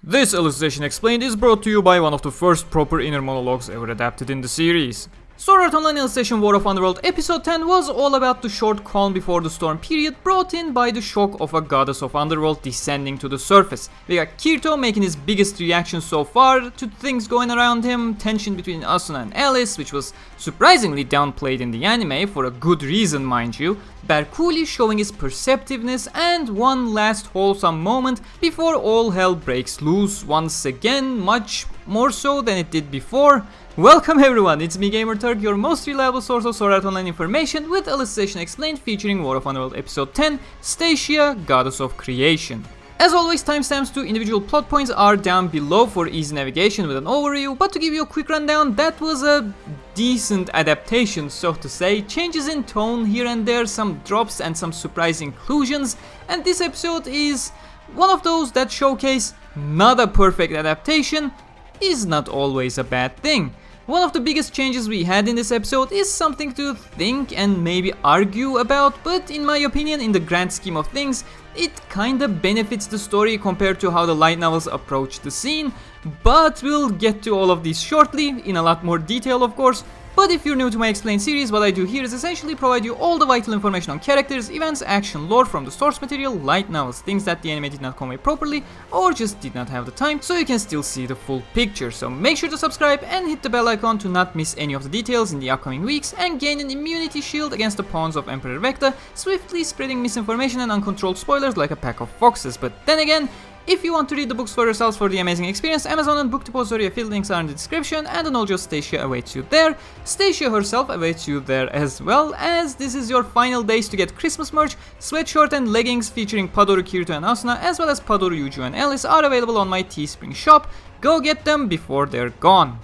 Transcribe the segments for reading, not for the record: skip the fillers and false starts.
This Alicization Explained is brought to you by one of the first proper inner monologues ever adapted in the series. Sword Art Online Alicization War of Underworld episode 10 was all about the short calm before the storm period brought in by the shock of a goddess of Underworld descending to the surface. We got Kirito making his biggest reaction so far to things going around him, tension between Asuna and Alice, which was surprisingly downplayed in the anime for a good reason mind you, Berkuli showing his perceptiveness, and one last wholesome moment before all hell breaks loose once again, much more so than it did before. Welcome everyone, it's me Gamerturk, your most reliable source of Sword Art Online information with Alicization Explained featuring War of Underworld episode 10, Stacia, Goddess of Creation. As always, timestamps to individual plot points are down below for easy navigation with an overview, but to give you a quick rundown, that was a decent adaptation, so to say. Changes in tone here and there, some drops and some surprise inclusions, and this episode is one of those that showcase not a perfect adaptation is not always a bad thing. One of the biggest changes we had in this episode is something to think and maybe argue about, but in my opinion, in the grand scheme of things, it kinda benefits the story compared to how the light novels approach the scene, but we'll get to all of these shortly, in a lot more detail of course. But if you're new to my Explain series, what I do here is essentially provide you all the vital information on characters, events, action, lore from the source material, light novels, things that the anime did not convey properly or just did not have the time, so you can still see the full picture. So make sure to subscribe and hit the bell icon to not miss any of the details in the upcoming weeks and gain an immunity shield against the pawns of Emperor Vecta, swiftly spreading misinformation and uncontrolled spoilers like a pack of foxes. But then again, if you want to read the books for yourselves for the amazing experience, Amazon and Book Depository affiliate links are in the description, and the knowledge of Stacia awaits you there. Stacia herself awaits you there as well, as this is your final days to get Christmas merch. Sweatshirt and leggings featuring Padoru, Kirito and Asuna, as well as Padoru, Yuju and Alice are available on my Teespring shop. Go get them before they're gone.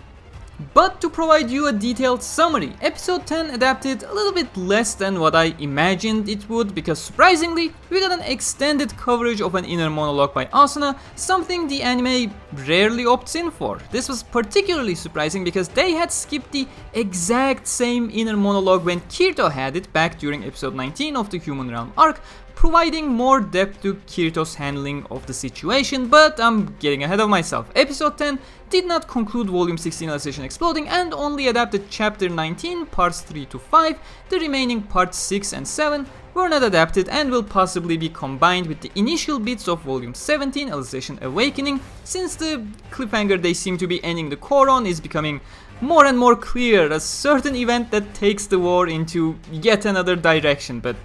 But to provide you a detailed summary, episode 10 adapted a little bit less than what I imagined it would, because surprisingly, we got an extended coverage of an inner monologue by Asuna, something the anime rarely opts in for. This was particularly surprising because they had skipped the exact same inner monologue when Kirito had it back during episode 19 of the Human Realm arc, providing more depth to Kirito's handling of the situation, but I'm getting ahead of myself. Episode 10 did not conclude Volume 16 Alicization Exploding and only adapted Chapter 19, Parts 3 to 5. The remaining Parts 6 and 7 were not adapted and will possibly be combined with the initial bits of Volume 17, Alicization Awakening, since the cliffhanger they seem to be ending the core on is becoming more and more clear, a certain event that takes the war into yet another direction. But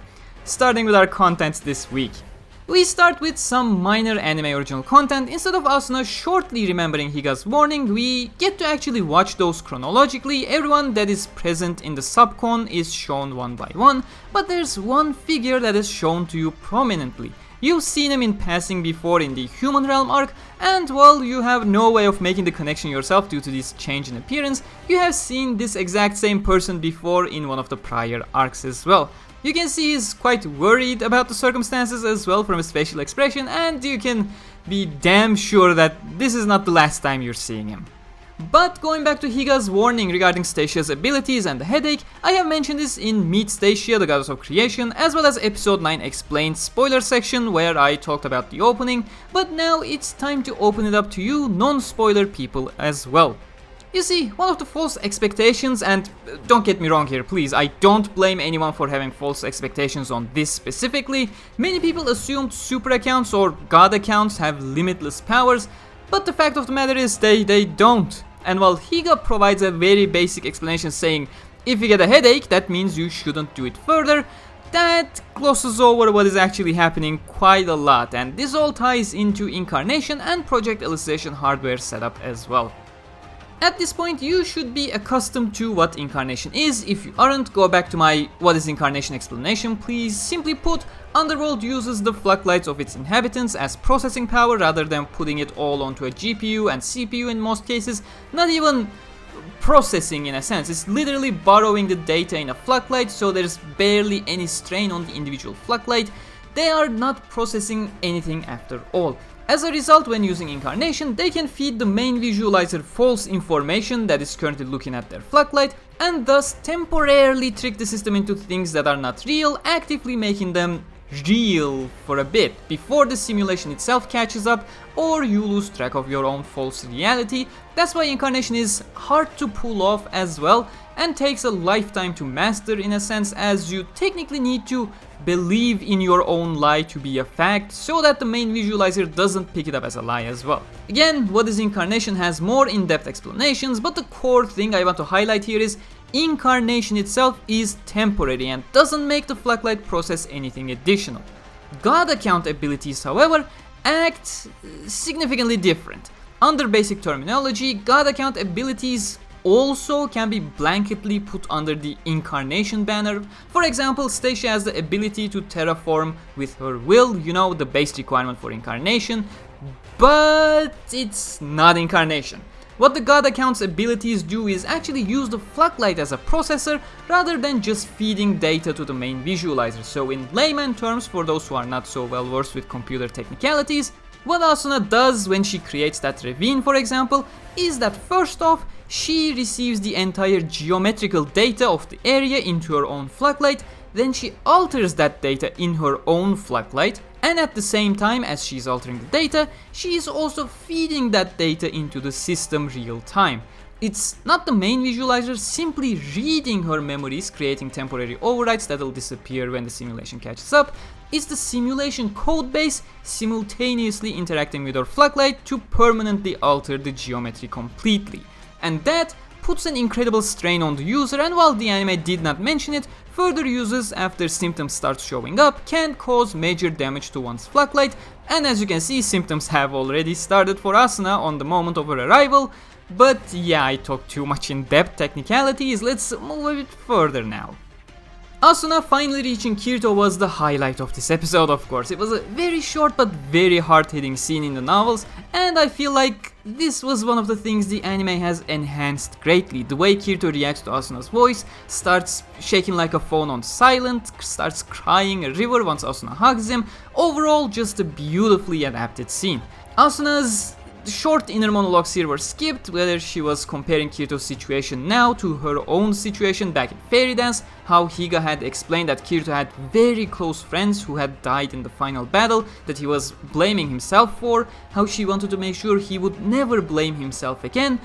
starting with our contents this week. We start with some minor anime original content. Instead of Asuna shortly remembering Higa's warning, we get to actually watch those chronologically. Everyone that is present in the subcon is shown one by one, but there's one figure that is shown to you prominently. You've seen him in passing before in the Human Realm arc, and while you have no way of making the connection yourself due to this change in appearance, you have seen this exact same person before in one of the prior arcs as well. You can see he's quite worried about the circumstances as well from his facial expression, and you can be damn sure that this is not the last time you're seeing him. But going back to Higa's warning regarding Stacia's abilities and the headache, I have mentioned this in Meet Stacia, the Goddess of Creation, as well as episode 9 Explained spoiler section where I talked about the opening, but now it's time to open it up to you non-spoiler people as well. You see, one of the false expectations, and don't get me wrong here please, I don't blame anyone for having false expectations on this specifically. Many people assumed super accounts or god accounts have limitless powers, but the fact of the matter is they don't. And while Higa provides a very basic explanation saying, if you get a headache, that means you shouldn't do it further, that glosses over what is actually happening quite a lot, and this all ties into Incarnation and Project Alicization hardware setup as well. At this point, you should be accustomed to what Incarnation is. If you aren't, go back to my What is Incarnation explanation please. Simply put, Underworld uses the floodlights of its inhabitants as processing power rather than putting it all onto a GPU and CPU in most cases. Not even processing in a sense, it's literally borrowing the data in a floodlight, so there's barely any strain on the individual floodlight. They are not processing anything after all. As a result, when using Incarnation, they can feed the main visualizer false information that is currently looking at their floodlight, and thus temporarily trick the system into things that are not real, actively making them real for a bit before the simulation itself catches up or you lose track of your own false reality. That's why incarnation is hard to pull off as well and takes a lifetime to master, in a sense, as you technically need to believe in your own lie to be a fact so that the main visualizer doesn't pick it up as a lie as well. Again, what is incarnation has more in-depth explanations, but the core thing I want to highlight here is incarnation itself is temporary and doesn't make the Floodlight process anything additional. God account abilities, however, act significantly different. Under basic terminology, God account abilities also can be blanketly put under the incarnation banner. For example, Stacia has the ability to terraform with her will, you know, the base requirement for incarnation, but it's not incarnation. What the God accounts abilities do is actually use the Floodlight as a processor rather than just feeding data to the main visualizer. So in layman terms, for those who are not so well versed with computer technicalities, what Asuna does when she creates that ravine, for example, is that first off, she receives the entire geometrical data of the area into her own Floodlight, then she alters that data in her own Floodlight, and at the same time as she's altering the data, she is also feeding that data into the system real time. It's not the main visualizer simply reading her memories, creating temporary overrides that'll disappear when the simulation catches up. It's the simulation codebase simultaneously interacting with her Floodlight to permanently alter the geometry completely. And that puts an incredible strain on the user, and while the anime did not mention it, further uses after symptoms start showing up can cause major damage to one's Floodlight, and as you can see, symptoms have already started for Asuna on the moment of her arrival. But yeah, I talked too much in depth technicalities, let's move a bit further now. Asuna finally reaching Kirito was the highlight of this episode, of course. It was a very short but very hard-hitting scene in the novels, and I feel like this was one of the things the anime has enhanced greatly. The way Kirito reacts to Asuna's voice, starts shaking like a phone on silent, starts crying a river once Asuna hugs him. Overall, just a beautifully adapted scene. Asuna's short inner monologues here were skipped, whether she was comparing Kirito's situation now to her own situation back in Fairy Dance, how Higa had explained that Kirito had very close friends who had died in the final battle that he was blaming himself for, how she wanted to make sure he would never blame himself again.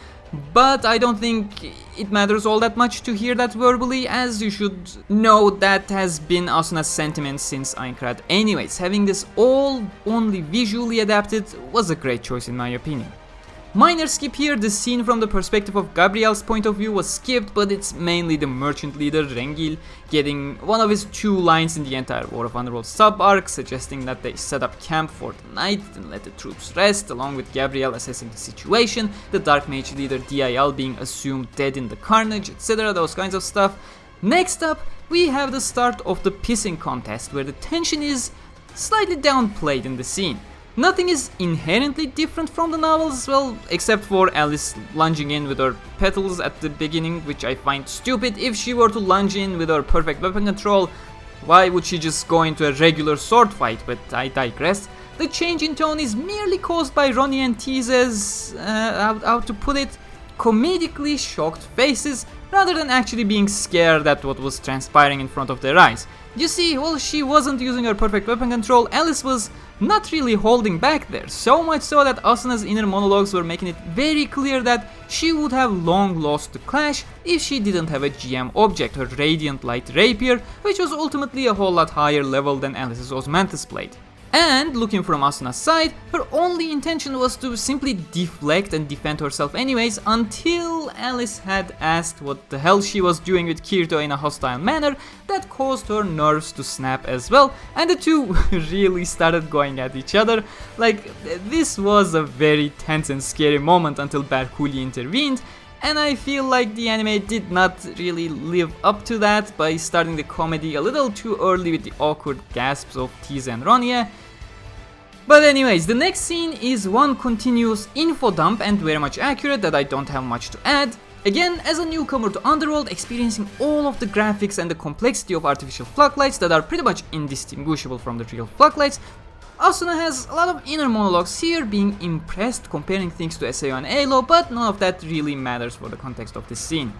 But I don't think it matters all that much to hear that verbally, as you should know that has been Asuna's sentiment since Aincrad anyways. Having this all only visually adapted was a great choice in my opinion. Minor skip here, the scene from the perspective of Gabriel's point of view was skipped, but it's mainly the merchant leader Rengil getting one of his 2 lines in the entire War of Underworld sub-arc, suggesting that they set up camp for the night and let the troops rest, along with Gabriel assessing the situation, the Dark Mage leader DIL being assumed dead in the carnage, etc., those kinds of stuff. Next up, we have the start of the pissing contest, where the tension is slightly downplayed in the scene. Nothing is inherently different from the novels, well, except for Alice lunging in with her petals at the beginning, which I find stupid. If she were to lunge in with her perfect weapon control, why would she just go into a regular sword fight? But I digress. The change in tone is merely caused by Ronnie and Tease's, how to put it, comedically shocked faces, rather than actually being scared at what was transpiring in front of their eyes. You see, while she wasn't using her perfect weapon control, Alice was not really holding back there, so much so that Asuna's inner monologues were making it very clear that she would have long lost the clash if she didn't have a GM object, her Radiant Light Rapier, which was ultimately a whole lot higher level than Alice's Osmanthus Blade. And looking from Asuna's side, her only intention was to simply deflect and defend herself anyways, until Alice had asked what the hell she was doing with Kirito in a hostile manner that caused her nerves to snap as well, and the two really started going at each other. Like, this was a very tense and scary moment until Berkuli intervened, and I feel like the anime did not really live up to that by starting the comedy a little too early with the awkward gasps of Tease and Ronia. But anyways, the next scene is one continuous info dump and very much accurate that I don't have much to add. Again, as a newcomer to Underworld, experiencing all of the graphics and the complexity of artificial floodlights that are pretty much indistinguishable from the real floodlights, Asuna has a lot of inner monologues here, being impressed, comparing things to SAO and Alo, but none of that really matters for the context of this scene.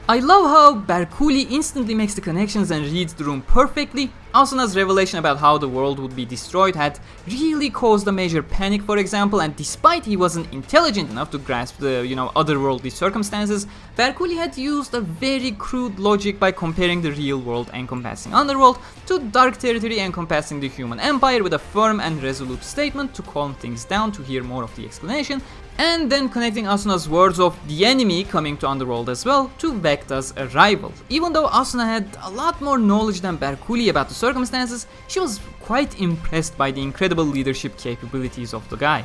I love how Berkuli instantly makes the connections and reads the room perfectly. Asuna's revelation about how the world would be destroyed had really caused a major panic, for example, and despite he wasn't intelligent enough to grasp the, otherworldly circumstances, Berkuli had used a very crude logic by comparing the real world encompassing Underworld to dark territory encompassing the human empire with a firm and resolute statement to calm things down to hear more of the explanation, and then connecting Asuna's words of the enemy coming to Underworld as well to Vecta's arrival. Even though Asuna had a lot more knowledge than Berkuli about the circumstances, she was quite impressed by the incredible leadership capabilities of the guy.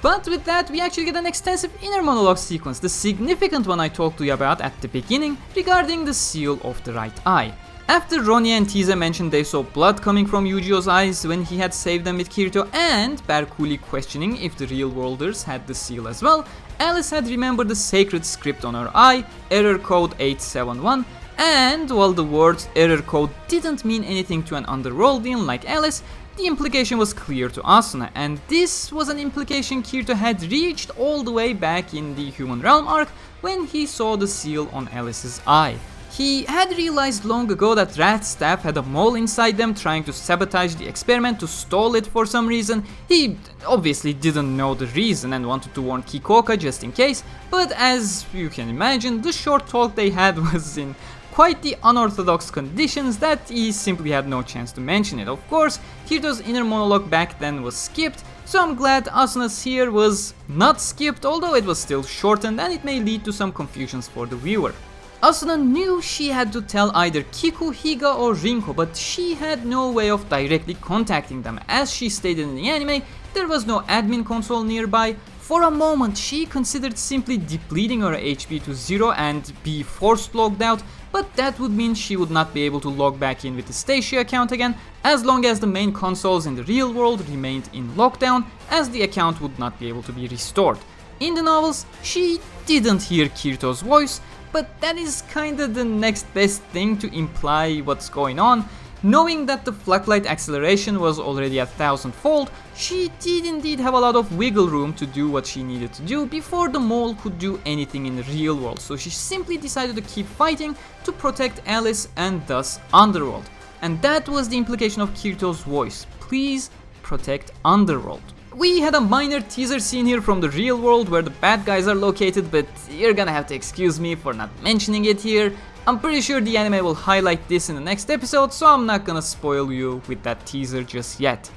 But with that, we actually get an extensive inner monologue sequence, the significant one I talked to you about at the beginning regarding the seal of the right eye. After Ronnie and Tize mentioned they saw blood coming from Yujio's eyes when he had saved them with Kirito, and Berkuli questioning if the real worlders had the seal as well, Alice had remembered the sacred script on her eye, error code 871, and while the words error code didn't mean anything to an Underworldian like Alice, the implication was clear to Asuna, and this was an implication Kirito had reached all the way back in the Human Realm arc when he saw the seal on Alice's eye. He had realized long ago that Rat's staff had a mole inside them trying to sabotage the experiment to stall it for some reason. He obviously didn't know the reason and wanted to warn Kikoka just in case, but as you can imagine, the short talk they had was in quite the unorthodox conditions that he simply had no chance to mention it. Of course, Kirito's inner monologue back then was skipped, so I'm glad Asuna's here was not skipped, although it was still shortened and it may lead to some confusions for the viewer. Asuna knew she had to tell either Kiku, Higa or Rinko, but she had no way of directly contacting them. As she stated in the anime, there was no admin console nearby. For a moment, she considered simply depleting her HP to 0 and be forced logged out, but that would mean she would not be able to log back in with the Stacia account again, as long as the main consoles in the real world remained in lockdown, as the account would not be able to be restored. In the novels, she didn't hear Kirito's voice, but that is kinda the next best thing to imply what's going on. Knowing that the Fluctlight acceleration was already 1000-fold, she did indeed have a lot of wiggle room to do what she needed to do before the mole could do anything in the real world, so she simply decided to keep fighting to protect Alice and thus Underworld. And that was the implication of Kirito's voice: please protect Underworld. We had a minor teaser scene here from the real world where the bad guys are located, but you're gonna have to excuse me for not mentioning it here. I'm pretty sure the anime will highlight this in the next episode, so I'm not gonna spoil you with that teaser just yet.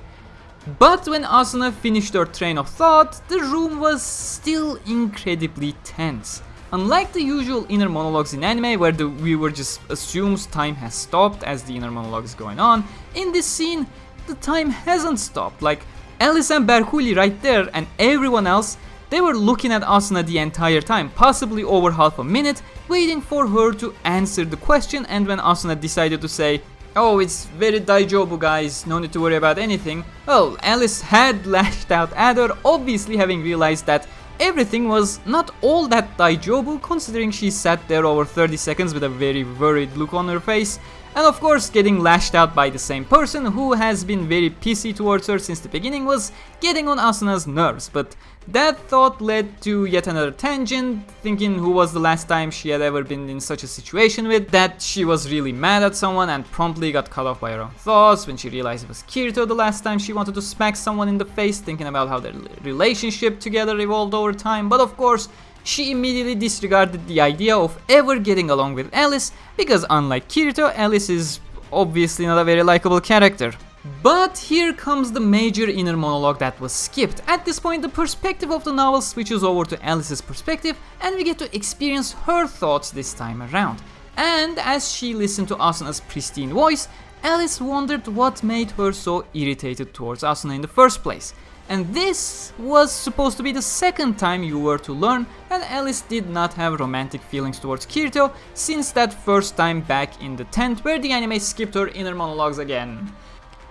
But when Asuna finished her train of thought, the room was still incredibly tense. Unlike the usual inner monologues in anime where the viewer just assumes time has stopped as the inner monologue is going on, in this scene, the time hasn't stopped. Like, Alice and Berkuli right there and everyone else, they were looking at Asuna the entire time, possibly over half a minute, waiting for her to answer the question, and when Asuna decided to say, "Oh, it's very daijoubu guys, no need to worry about anything," well, Alice had lashed out at her, obviously having realized that everything was not all that daijoubu, considering she sat there over 30 seconds with a very worried look on her face. And of course, getting lashed out by the same person who has been very pissy towards her since the beginning was getting on Asuna's nerves, but that thought led to yet another tangent, thinking who was the last time she had ever been in such a situation with, that she was really mad at someone and promptly got cut off by her own thoughts when she realized it was Kirito the last time she wanted to smack someone in the face, thinking about how their relationship together evolved over time, but of course, she immediately disregarded the idea of ever getting along with Alice, because unlike Kirito, Alice is obviously not a very likable character. But here comes the major inner monologue that was skipped. At this point, the perspective of the novel switches over to Alice's perspective, and we get to experience her thoughts this time around. And as she listened to Asuna's pristine voice, Alice wondered what made her so irritated towards Asuna in the first place. And this was supposed to be the second time you were to learn that Alice did not have romantic feelings towards Kirito since that first time back in the tent where the anime skipped her inner monologues again.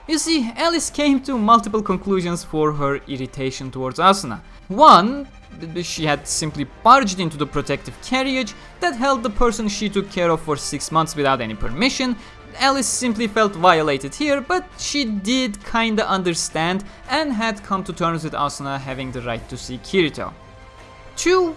You see, Alice came to multiple conclusions for her irritation towards Asuna. One, she had simply barged into the protective carriage that held the person she took care of for 6 months without any permission. Alice simply felt violated here, but she did kinda understand and had come to terms with Asuna having the right to see Kirito. 2.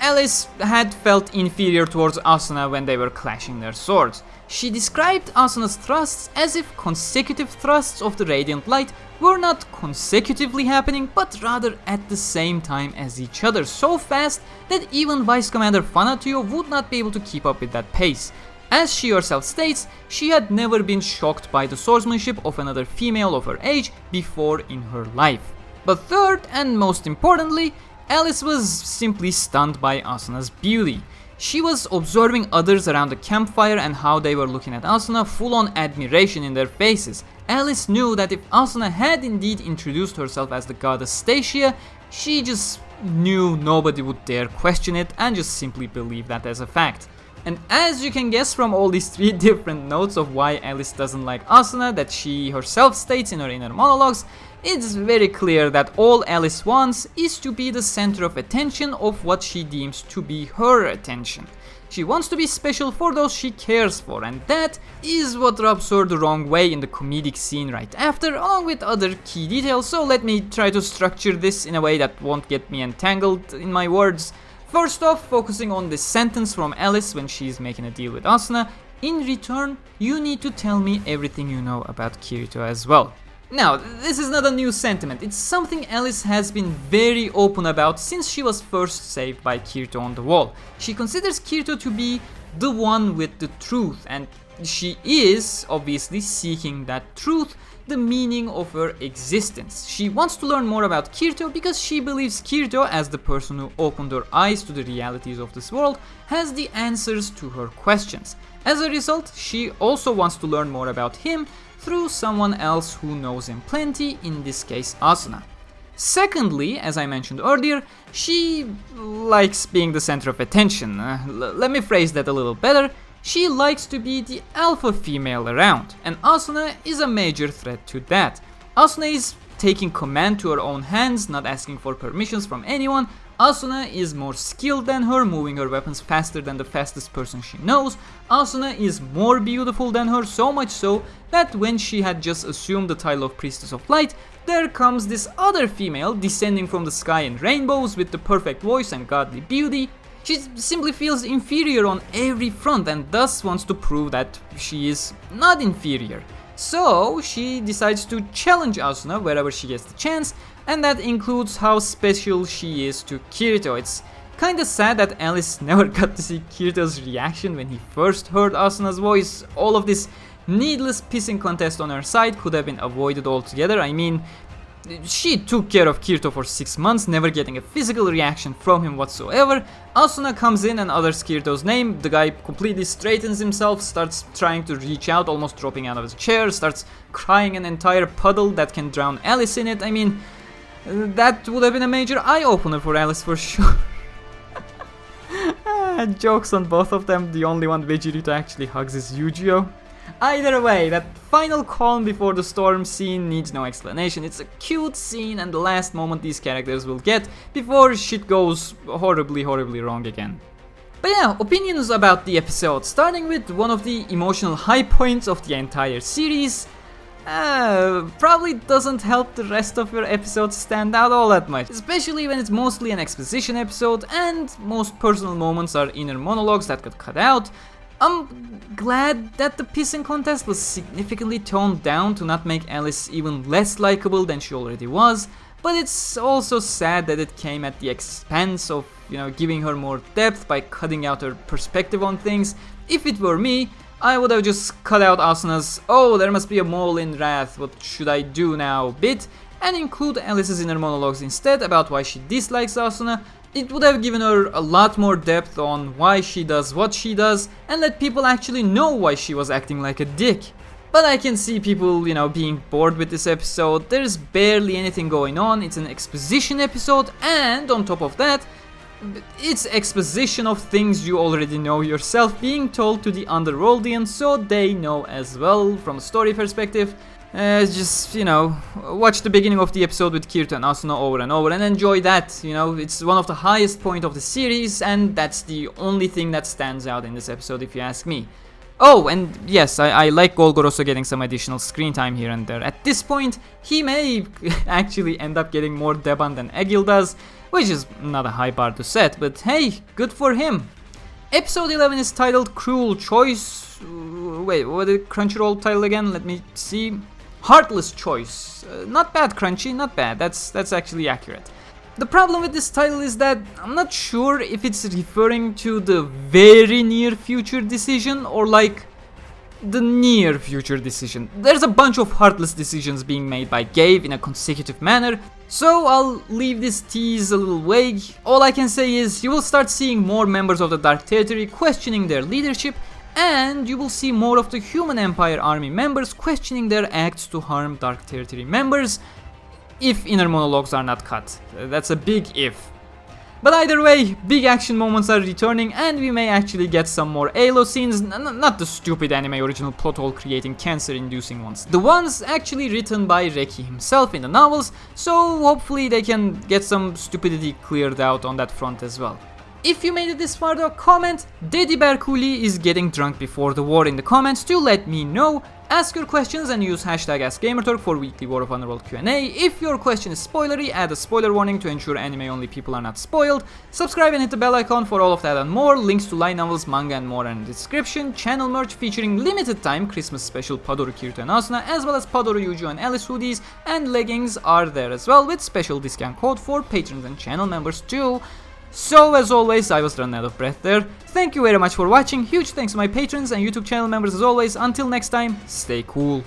Alice had felt inferior towards Asuna when they were clashing their swords. She described Asuna's thrusts as if consecutive thrusts of the radiant light were not consecutively happening, but rather at the same time as each other, so fast that even Vice Commander Fanatio would not be able to keep up with that pace. As she herself states, she had never been shocked by the swordsmanship of another female of her age before in her life. But third, and most importantly, Alice was simply stunned by Asuna's beauty. She was observing others around the campfire and how they were looking at Asuna, full on admiration in their faces. Alice knew that if Asuna had indeed introduced herself as the goddess Stacia, she just knew nobody would dare question it and just simply believe that as a fact. And as you can guess from all these 3 different notes of why Alice doesn't like Asuna that she herself states in her inner monologues, it's very clear that all Alice wants is to be the center of attention of what she deems to be her attention. She wants to be special for those she cares for, and that is what rubs her the wrong way in the comedic scene right after, along with other key details, so let me try to structure this in a way that won't get me entangled in my words. First off, focusing on this sentence from Alice when she's making a deal with Asuna: in return, you need to tell me everything you know about Kirito as well. Now, this is not a new sentiment, it's something Alice has been very open about since she was first saved by Kirito on the wall. She considers Kirito to be the one with the truth, and she is obviously seeking that truth, the meaning of her existence. She wants to learn more about Kirito because she believes Kirito, as the person who opened her eyes to the realities of this world, has the answers to her questions. As a result, she also wants to learn more about him through someone else who knows him plenty, in this case Asuna. Secondly, as I mentioned earlier, she likes being the center of attention. Let me phrase that a little better. She likes to be the alpha female around, and Asuna is a major threat to that. Asuna is taking command to her own hands, not asking for permissions from anyone. Asuna is more skilled than her, moving her weapons faster than the fastest person she knows. Asuna is more beautiful than her, so much so that when she had just assumed the title of Priestess of Light, there comes this other female descending from the sky in rainbows with the perfect voice and godly beauty. She simply feels inferior on every front and thus wants to prove that she is not inferior. So she decides to challenge Asuna wherever she gets the chance, and that includes how special she is to Kirito. It's kinda sad that Alice never got to see Kirito's reaction when he first heard Asuna's voice. All of this needless pissing contest on her side could have been avoided altogether. I mean, she took care of Kirito for 6 months, never getting a physical reaction from him whatsoever. Asuna comes in and utters Kirito's name. The guy completely straightens himself, starts trying to reach out, almost dropping out of his chair, starts crying an entire puddle that can drown Alice in it. I mean, that would have been a major eye-opener for Alice for sure. Jokes on both of them. The only one Vegirito actually hugs is Yu-Gi-Oh! Either way, that final calm before the storm scene needs no explanation. It's a cute scene and the last moment these characters will get before shit goes horribly wrong again. But yeah, opinions about the episode, starting with one of the emotional high points of the entire series. Probably doesn't help the rest of your episodes stand out all that much, especially when it's mostly an exposition episode and most personal moments are inner monologues that got cut out. I'm glad that the pissing contest was significantly toned down to not make Alice even less likable than she already was, but it's also sad that it came at the expense of, giving her more depth by cutting out her perspective on things. If it were me, I would have just cut out Asuna's "oh, there must be a mole in Wrath, what should I do now" bit, and include Alice's inner monologues instead about why she dislikes Asuna. It would have given her a lot more depth on why she does what she does, and let people actually know why she was acting like a dick. But I can see people, being bored with this episode. There's barely anything going on, it's an exposition episode, and on top of that, it's exposition of things you already know yourself being told to the Underworldians, so they know as well from a story perspective. Watch the beginning of the episode with Kirito and Asuna over and over and enjoy that. It's one of the highest point of the series, and that's the only thing that stands out in this episode if you ask me. Oh, and yes, I like Golgoroso getting some additional screen time here and there. At this point, he may actually end up getting more Deban than Egil does, which is not a high bar to set, but hey, good for him. Episode 11 is titled Cruel Choice, wait, what is Crunchyroll title again? Let me see. Heartless Choice. Not bad, Crunchy, not bad. That's actually accurate. The problem with this title is that I'm not sure if it's referring to the very near future decision or like the near future decision. There's a bunch of heartless decisions being made by Gabe in a consecutive manner, so I'll leave this tease a little vague. All I can say is you will start seeing more members of the Dark Territory questioning their leadership, and you will see more of the Human Empire army members questioning their acts to harm Dark Territory members, if inner monologues are not cut. That's a big if. But either way, big action moments are returning and we may actually get some more ALO scenes, not the stupid anime original plot hole creating cancer inducing ones. The ones actually written by Reki himself in the novels, so hopefully they can get some stupidity cleared out on that front as well. If you made it this far though, comment Dedi Berkuli is getting drunk before the war in the comments to let me know. Ask your questions and use hashtag AskGamerturk for weekly War of Underworld Q&A. If your question is spoilery, add a spoiler warning to ensure anime only people are not spoiled. Subscribe and hit the bell icon for all of that and more. Links to light novels, manga and more in the description. Channel merch featuring limited time Christmas special Padoru Kirito and Asuna, as well as Padoru Yuju and Alice hoodies and leggings are there as well, with special discount code for patrons and channel members too. So as always, I was running out of breath there. Thank you very much for watching. Huge thanks to my patrons and YouTube channel members as always. Until next time, stay cool.